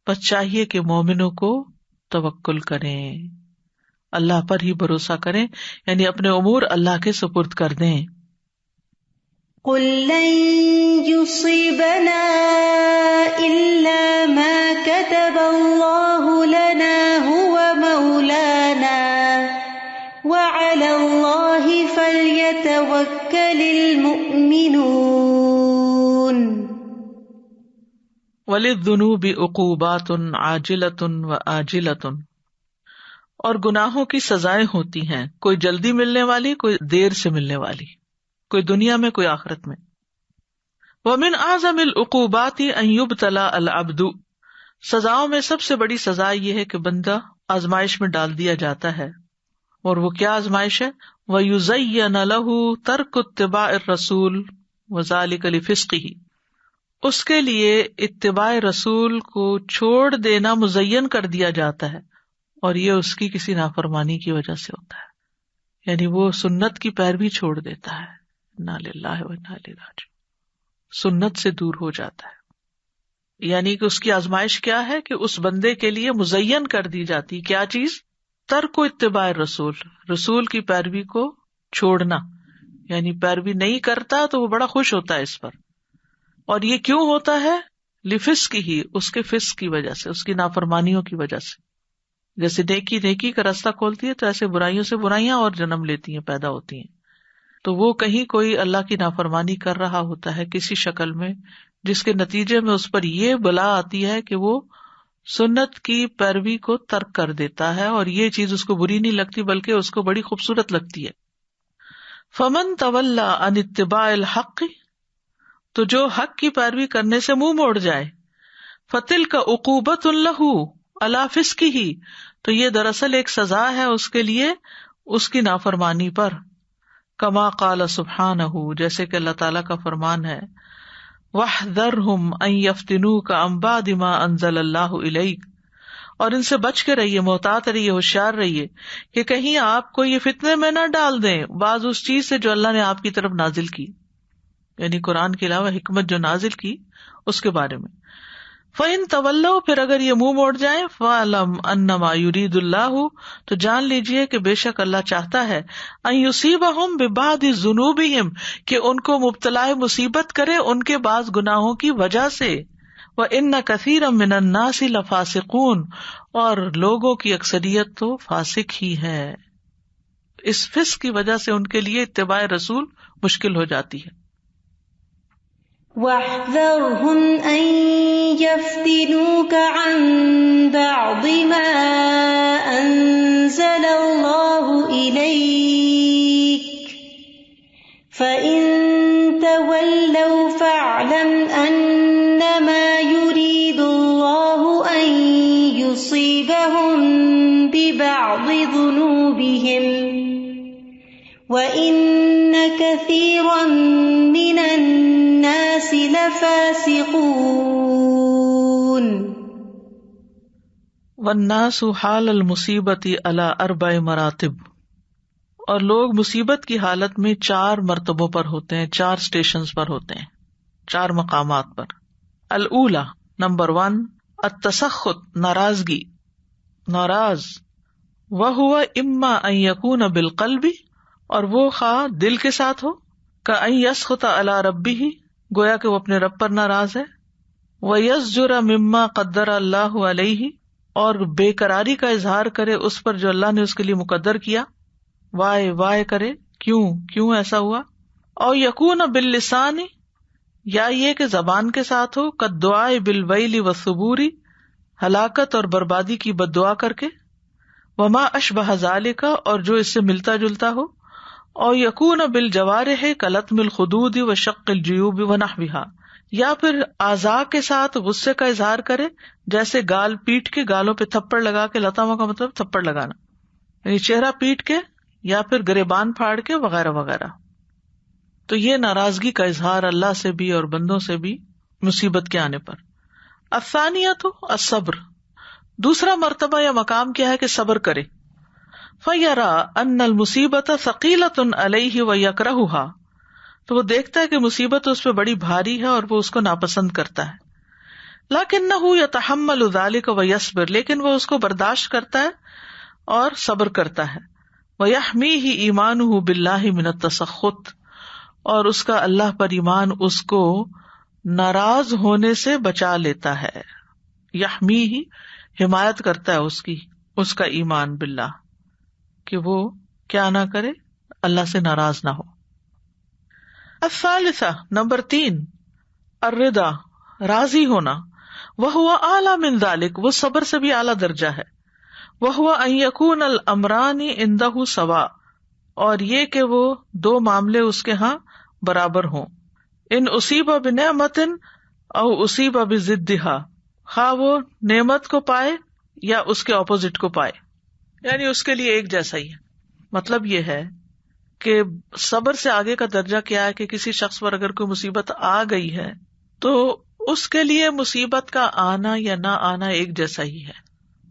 بس چاہیے کہ مومنوں کو توکل کریں, اللہ پر ہی بھروسہ کریں, یعنی اپنے امور اللہ کے سپرد کر دیں. قل لن يصيبنا إلا ما كتب الله لنا هو مولانا وعلى الله فليتوكل المؤمنون. وللذنوب عقوبات عاجلة وآجلة, اور گناہوں کی سزائیں ہوتی ہیں, کوئی جلدی ملنے والی, کوئی دیر سے ملنے والی, کوئی دنیا میں کوئی آخرت میں. ومن اعظم العقوبات ان یبتلی العبد, سزاؤں میں سب سے بڑی سزا یہ ہے کہ بندہ آزمائش میں ڈال دیا جاتا ہے. اور وہ کیا آزمائش ہے؟ وَيُزَيَّنَ لَهُ تَرْكُ اتِّبَاعِ الرَّسُولِ وَذَلِكَ لِفِسْقِهِ, اس کے لیے اتباع رسول کو چھوڑ دینا مزین کر دیا جاتا ہے, اور یہ اس کی کسی نافرمانی کی وجہ سے ہوتا ہے, یعنی وہ سنت کی پیروی چھوڑ دیتا ہے. انا للہ و انا الیہ راجعون, سنت سے دور ہو جاتا ہے. یعنی کہ اس کی آزمائش کیا ہے کہ اس بندے کے لیے مزین کر دی جاتی کیا چیز؟ ترک اتباع رسول, رسول کی پیروی کو چھوڑنا, یعنی پیروی نہیں کرتا تو وہ بڑا خوش ہوتا ہے اس پر. اور یہ کیوں ہوتا ہے؟ لفسق ہی, اس کے فسق کی وجہ سے, اس کی نافرمانیوں کی وجہ سے. جیسے نیکی نیکی کا راستہ کھولتی ہے تو ایسے برائیوں سے برائیاں اور جنم لیتی ہیں, پیدا ہوتی ہیں. تو وہ کہیں کوئی اللہ کی نافرمانی کر رہا ہوتا ہے کسی شکل میں, جس کے نتیجے میں اس پر یہ بلا آتی ہے کہ وہ سنت کی پیروی کو ترک کر دیتا ہے, اور یہ چیز اس کو بری نہیں لگتی بلکہ اس کو بڑی خوبصورت لگتی ہے. فمن تولی عن اتباع الحق, تو جو حق کی پیروی کرنے سے منہ موڑ جائے, فتلک عقوبۃ لہ علی فسقہ, تو یہ دراصل ایک سزا ہے اس کے لیے اس کی نافرمانی پر. کما قال سبحانہ, جیسے کہ اللہ تعالیٰ کا فرمان ہے, وَاحْذَرْهُمْ أَن يَفْتِنُوكَ عَن بَعْدِ مَا أَنزَلَ اللَّهُ إِلَيْكَ، اور ان سے بچ کے رہیے، محتاط رہیے، ہوشیار رہیے کہ کہیں آپ کو یہ فتنے میں نہ ڈال دیں بعض اس چیز سے جو اللہ نے آپ کی طرف نازل کی، یعنی قرآن کے علاوہ حکمت جو نازل کی اس کے بارے میں۔ فَإِن تَوَلَّوْا، پھر اگر یہ منہ موڑ جائیں، فَاعْلَمْ أَنَّمَا يُرِيدُ اللَّهُ، تو جان لیجئے کہ بے شک اللہ چاہتا ہے، أَن يُصِيبَهُم بِبَعْضِ ذُنُوبِهِمْ، کہ ان کو مبتلا مصیبت کرے ان کے بعض گناہوں کی وجہ سے۔ وَإِنَّ كَثِيرًا مِّنَ النَّاسِ لَفَاسِقُونَ، اور لوگوں کی اکثریت تو فاسق ہی ہے، اس فسق کی وجہ سے ان کے لیے اتباع رسول مشکل ہو جاتی ہے۔ وَاحْذَرْهُمْ أَن يَفْتِنُوكَ عَن بَعْضِ مَا أَنزَلَ اللَّهُ إِلَيْكَ، فَإِن تَوَلَّوْا فَاعْلَمْ أَنَّمَا يُرِيدُ اللَّهُ أَن يُصِيبَهُم بِبَعْضِ ذُنُوبِهِمْ، وَإِنَّ كَثِيرًا مِّنَ النَّاسِ لَفَاسِقُونَ۔ وَالنَّاسُ حَالَ الْمُصِيبَةِ عَلَى 4 مراتب، اور لوگ مصیبت کی حالت میں 4 مرتبوں پر ہوتے ہیں، 4 اسٹیشنز پر ہوتے ہیں، 4 مقامات پر۔ الاولی، نمبر 1، التسخط، ناراضگی، ناراض، وَهُوَ إِمَّا أَن يَكُونَ بِالْقَلْبِ، اور وہ خواہ دل کے ساتھ ہو، كَأَن يَسْخُطَ عَلَى رَبِّهِ، گویا کہ وہ اپنے رب پر ناراض ہے، وَيَزْجُرَ مِمَّا قَدَّرَ اللَّهُ عَلَيْهِ، اور بے قراری کا اظہار کرے اس پر جو اللہ نے اس کے لیے مقدر کیا، وائے کرے، کیوں ایسا ہوا۔ او یکون باللسان، یا یہ کہ زبان کے ساتھ ہو، کالدعاء بالویل والثبور، ہلاکت اور بربادی کی بد دعا کر کے، وما اشبہ ذالک، اور جو اس سے ملتا جلتا ہو۔ او یکون بالجوارح کلطم الخدود وشق الجیوب ونحوها، یا پھر اعضاء کے ساتھ غصے کا اظہار کرے، جیسے گال پیٹ کے، گالوں پہ تھپڑ لگا کے، لطمہ کا مطلب تھپڑ لگانا، یعنی چہرہ پیٹ کے یا پھر گریبان پھاڑ کے وغیرہ وغیرہ۔ تو یہ ناراضگی کا اظہار اللہ سے بھی اور بندوں سے بھی مصیبت کے آنے پر۔ الثانیۃ الصبر، دوسرا مرتبہ یا مقام کیا ہے کہ صبر کرے۔ فَيَرَى أَنَّ الْمُصِيبَةَ ثَقِيلَةٌ عَلَيْهِ وَيَكْرَهُهَا، تو وہ دیکھتا ہے کہ مصیبت اس پہ بڑی بھاری ہے اور وہ اس کو ناپسند کرتا ہے۔ لَكِنَّهُ يَتَحَمَّلُ ذَلِكَ وَيَصْبِرُ، لیکن وہ اس کو برداشت کرتا ہے اور صبر کرتا ہے۔ وَيَحْمِيهِ إِيمَانُهُ بِاللَّهِ مِنَ التَّسَخُّطِ، اور اس کا اللہ پر ایمان اس کو ناراض ہونے سے بچا لیتا ہے۔ یحمیہ، حمایت کرتا ہے اس کا ایمان باللہ، کہ وہ کیا نہ کرے، اللہ سے ناراض نہ ہو۔ الثالثہ، نمبر 3، الرضا، راضی ہونا، وہو اعلی من ذلک، وہ صبر سے بھی اعلیٰ درجہ ہے۔ وہو ان یکون الامران عندہ سواء، اور یہ کہ وہ 2 معاملے اس کے ہاں برابر ہوں۔ ان اصیب بنعمت او اصیب بضدھا، خواہ وہ نعمت کو پائے یا اس کے اپوزٹ کو پائے، یعنی اس کے لیے ایک جیسا ہی ہے۔ مطلب یہ ہے کہ صبر سے آگے کا درجہ کیا ہے کہ کسی شخص پر اگر کوئی مصیبت آ گئی ہے تو اس کے لیے مصیبت کا آنا یا نہ آنا ایک جیسا ہی ہے۔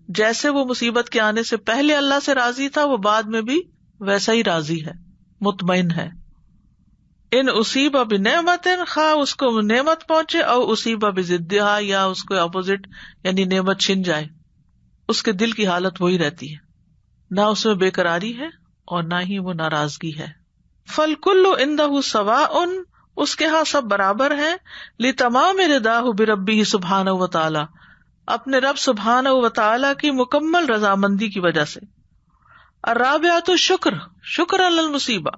جیسے وہ مصیبت کے آنے سے پہلے اللہ سے راضی تھا، وہ بعد میں بھی ویسا ہی راضی ہے، مطمئن ہے۔ ان اصیب بنعمت، خواہ اس کو نعمت پہنچے، او اصیب بضدھا، یا اس کو اپوزٹ یعنی نعمت چھن جائے، اس کے دل کی حالت وہی رہتی ہے، نہ اس میں بے قراری ہے اور نہ ہی وہ ناراضگی ہے۔ فالکل عندہ سواء، اس کے ہاں سب برابر ہیں، لتمام رضاہ بربہ سبحانہ وتعالی، اپنے رب سبحانہ وتعالی کی مکمل رضامندی کی وجہ سے۔ الرابعۃ شکر علی المصیبہ،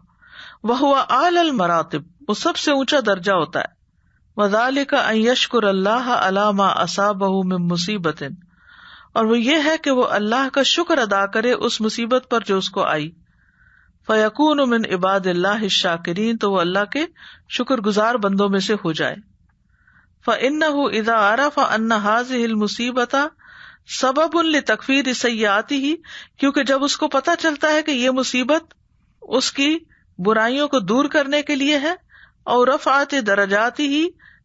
وہو اعلی المراتب، وہ سب سے اونچا درجہ ہوتا ہے۔ وذالک ان یشکر اللہ علی ما اصابہ من مصیبۃ، اور وہ یہ ہے کہ وہ اللہ کا شکر ادا کرے اس مصیبت پر جو اس کو آئی۔ فیکون من عباد اللہ الشاکرین، تو وہ اللہ کے شکر گزار بندوں میں سے ہو جائے۔ فإنہ اذا عرف ان هذه المصیبۃ سبب لتکفیر سیئاتہ، کیونکہ جب اس کو پتہ چلتا ہے کہ یہ مصیبت اس کی برائیوں کو دور کرنے کے لیے ہے، اور رفعت درجاتہ،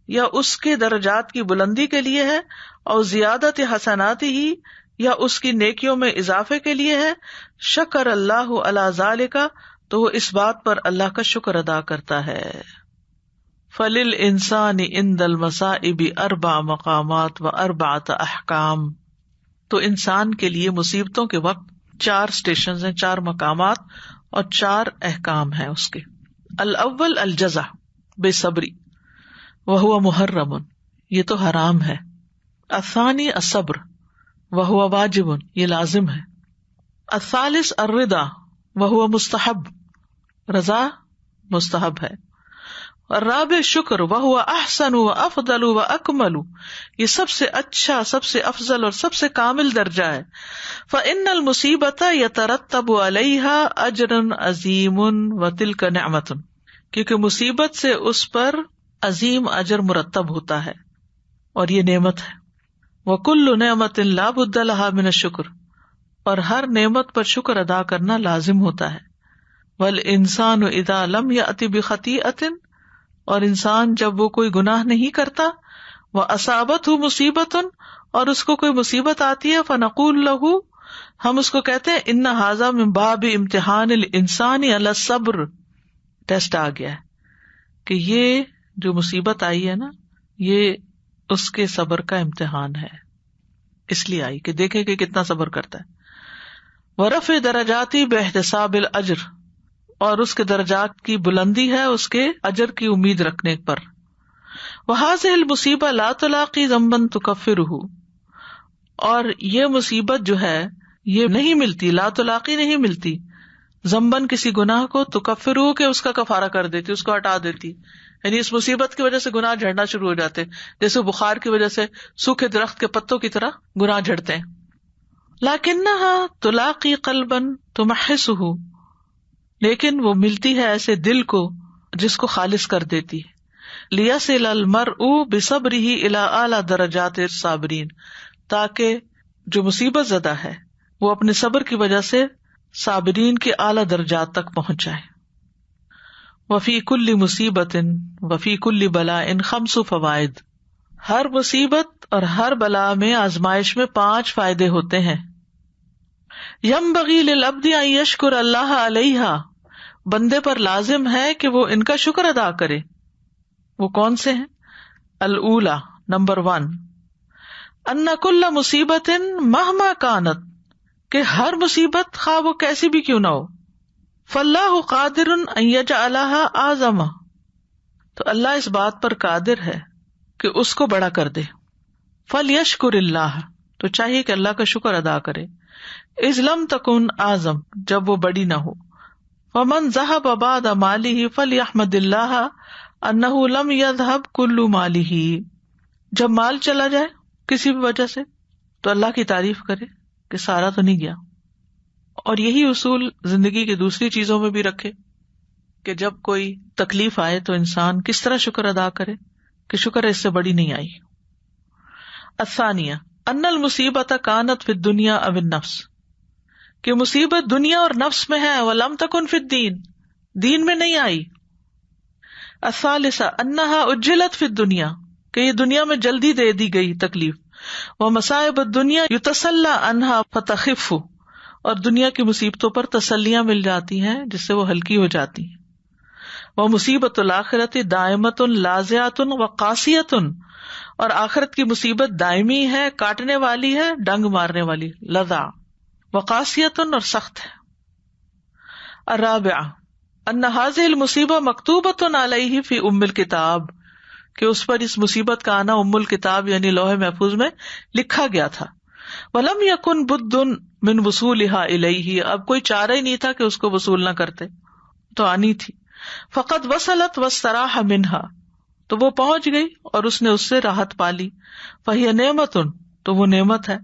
یا اس کے درجات کی بلندی کے لیے ہے، اور زیادت حسناتی ہی یا اس کی نیکیوں میں اضافے کے لیے ہے، شکر اللہ علی ذالک، تو وہ اس بات پر اللہ کا شکر ادا کرتا ہے۔ فَلِلْإِنسَانِ عِنْدَ الْمَصَائِبِ 4 مقامات و4 احکام، تو انسان کے لیے مصیبتوں کے وقت 4 اسٹیشنز ہیں، 4 مقامات اور 4 احکام ہیں اس کے۔ الاول الجزع بے صبری، وہو محرم، یہ تو حرام ہے۔ الثانی الصبر، وہو واجب، یہ لازم ہے۔ الثالث الرضا، وہو مستحب، رضا مستحب ہے۔ الرابع شکر، وہو احسن وافضل واکمل، یہ سب سے اچھا، سب سے افضل اور سب سے کامل درجہ ہے۔ فإن المصیبۃ یترتب علیہا اجر عظیم وتلک نعمۃ، کیونکہ مصیبت سے اس پر عظیم اجر مرتب ہوتا ہے اور یہ نعمت ہے۔ وکل نعمۃ لا بد لها من الشکر، اور ہر نعمت پر شکر ادا کرنا لازم ہوتا ہے۔ والانسان اذا لم یأت بخطیئۃ، اور انسان جب وہ کوئی گناہ نہیں کرتا، وَأَصَابَتْهُ مُصِیبَةٌ، اور اس کو کوئی مصیبت آتی ہے، فَنَقُولُ لَهُ، ہم اس کو کہتے ہیں، إِنَّ هَذَا مِن بَابِ امتحان الْإِنسَانِ عَلَى الصَّبْرِ، ٹیسٹ آ گیا ہے کہ یہ جو مصیبت آئی ہے نا، یہ اس کے صبر کا امتحان ہے، اس لیے آئی کہ دیکھے کہ کتنا صبر کرتا ہے۔ وَرَفْعِ دَرَجَاتِ بِاحْتِسَابِ الْأَجْرِ، اور اس کے درجات کی بلندی ہے اس کے اجر کی امید رکھنے پر۔ وَهَذِهِ الْمُصِیبَةُ لَا تُلَاقِي ذَنْبًا تُكَفِّرُهُ، اور یہ مصیبت جو ہے یہ نہیں ملتی، لا تلاقی نہیں ملتی، ذنبًا کسی گناہ کو، تکفرہ کہ اس کا کفارہ کر دیتی، اس کو ہٹا دیتی، یعنی اس مصیبت کی وجہ سے گناہ جھڑنا شروع ہو جاتے، جیسے بخار کی وجہ سے سوکھے درخت کے پتوں کی طرح گناہ جھڑتے ہیں۔ لَكِنَّهَا تُلَاقِي قَلْبًا تُمَحِّصُهُ، لیکن وہ ملتی ہے ایسے دل کو جس کو خالص کر دیتی ہے۔ لِيَصِلَ الْمَرْءُ بِصَبْرِهِ إِلَىٰ أَعْلَىٰ دَرَجَاتِ الصَّابِرِينَ، تاکہ جو مصیبت زدہ ہے وہ اپنے صبر کی وجہ سے صابرین کے اعلیٰ درجات تک پہنچ جائے۔ وَفِي كُلِّ مُصِیبَةٍ وَفِي كُلِّ بَلَاءٍ 5 فوائد، ہر مصیبت اور ہر بلا میں آزمائش میں 5 فائدے ہوتے ہیں۔ ينبغي للعبد ان يشكر الله عليها، بندے پر لازم ہے کہ وہ ان کا شکر ادا کرے۔ وہ کون سے ہیں؟ الاولی، نمبر 1، ان كل مصیبت مهما كانت، کہ ہر مصیبت خواہ وہ کیسی بھی کیوں نہ ہو، فاللہ قادر ان يجعلها اعظم، تو اللہ اس بات پر قادر ہے کہ اس کو بڑا کر دے۔ فلیشکر اللہ، تو چاہیے کہ اللہ کا شکر ادا کرے۔ اذ لم تکن اعظم، جب وہ بڑی نہ ہو۔ ومن ذهب بعد ماله فلیحمد اللہ انہ لم یذهب کل مالہ، جب مال چلا جائے کسی بھی وجہ سے تو اللہ کی تعریف کرے کہ سارا تو نہیں گیا۔ اور یہی اصول زندگی کی دوسری چیزوں میں بھی رکھے کہ جب کوئی تکلیف آئے تو انسان کس طرح شکر ادا کرے کہ شکر اس سے بڑی نہیں آئی۔ الثانیہ ان المصیبت کانت فی الدنیا او النفس، کہ مصیبت دنیا اور نفس میں ہے، ولم تکن فی الدین، دین میں نہیں آئی۔ الثالثہ انہا اجلت فی الدنیا، کہ یہ دنیا میں جلدی دے دی گئی تکلیف۔ ومصائب الدنیا یتسلی عنہا فتخف، اور دنیا کی مصیبتوں پر تسلیاں مل جاتی ہیں جس سے وہ ہلکی ہو جاتی ہیں۔ ومصیبت الآخرۃ دائمۃ لاذعۃ وقاسیۃ، اور آخرت کی مصیبت دائمی ہے، کاٹنے والی ہے، ڈنگ مارنے والی، لذع، وقاسیۃ، اور سخت ہے۔ الرابعہ ان هذه المصیبہ مکتوبۃ علیہ فی ام الکتاب، کہ اس پر اس مصیبت کا آنا ام الکتاب یعنی لوح محفوظ میں لکھا گیا تھا۔ ولم یکن بد من وصولها الیہ، اب کوئی چارہ ہی نہیں تھا کہ اس کو وصول نہ کرتے، تو آنی تھی۔ فقد وصلت واستراح منها، تو وہ پہنچ گئی اور اس نے اس سے راحت پالی۔ فہی نعمت، تو وہ نعمت ہے۔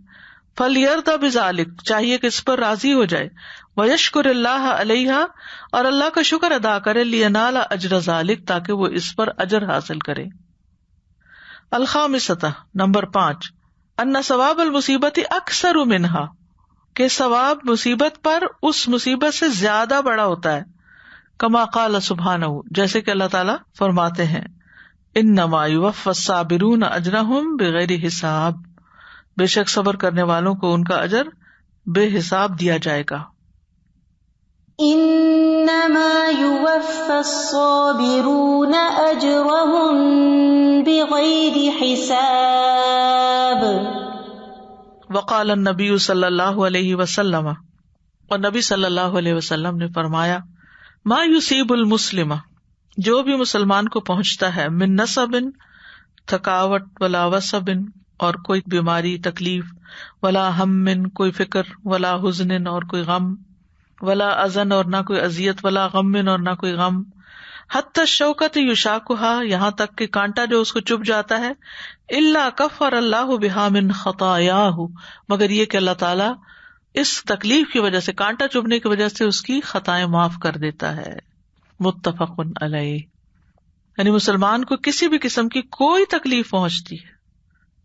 فلیرضى بذلک، چاہیے کہ اس پر راضی ہو جائے۔ ویشکر اللہ علیہا، اور اللہ کا شکر ادا کرے، لینال اجر ذلک، تاکہ وہ اس پر اجر حاصل کرے۔ الخامسۃ، نمبر 5، ان ثواب المصیبت اکثر منہا، کہ ثواب مصیبت پر اس مصیبت سے زیادہ بڑا ہوتا ہے۔ کما قال سبحانہ، جیسے کہ اللہ تعالیٰ فرماتے ہیں، انما یوفی الصابرون اجرہم بغیر حساب، بے شک صبر کرنے والوں کو ان کا اجر بے حساب دیا جائے گا. انما یوفی الصابرون اجرہم بغیر حساب. وقال النبی صلی اللہ علیہ وسلم، اور نبی صلی اللہ علیہ وسلم نے فرمایا، ما یصیب المسلم، جو بھی مسلمان کو پہنچتا ہے، من نصب، تھکاوٹ، ولا وصب، اور کوئی بیماری تکلیف، ولا ہم، کوئی فکر، ولا حزن، اور کوئی غم، ولا اذن، اور نہ کوئی اذیت، ولا غم، اور نہ کوئی غم، حتی الشوکۃ یشاکھها، یہاں تک کہ کانٹا جو اس کو چبھ جاتا ہے، الا کفر اللہ بہا من خطایاہ، مگر یہ کہ اللہ تعالیٰ اس تکلیف کی وجہ سے، کانٹا چبھنے کی وجہ سے اس کی خطائیں معاف کر دیتا ہے. متفق علیہ. یعنی مسلمان کو کسی بھی قسم کی کوئی تکلیف پہنچتی ہے،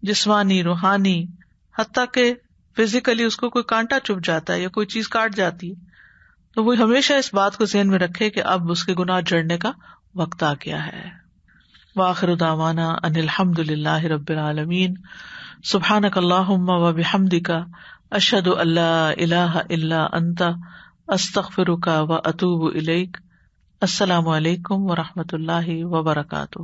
جسمانی، روحانی، حتیٰ کہ فزیکلی اس کو کوئی کانٹا چبھ جاتا ہے یا کوئی چیز کاٹ جاتی ہے، تو وہ ہمیشہ اس بات کو ذہن میں رکھے کہ اب اس کے گناہ جڑنے کا وقت آ گیا ہے. وآخر دعوانا ان الحمد للہ رب العالمین. سبحانک اللہم و بحمدک، اشہد ان لا الہ الا انت، استغفرک و اتوب الیک. السلام علیکم و رحمۃ اللہ وبرکاتہ.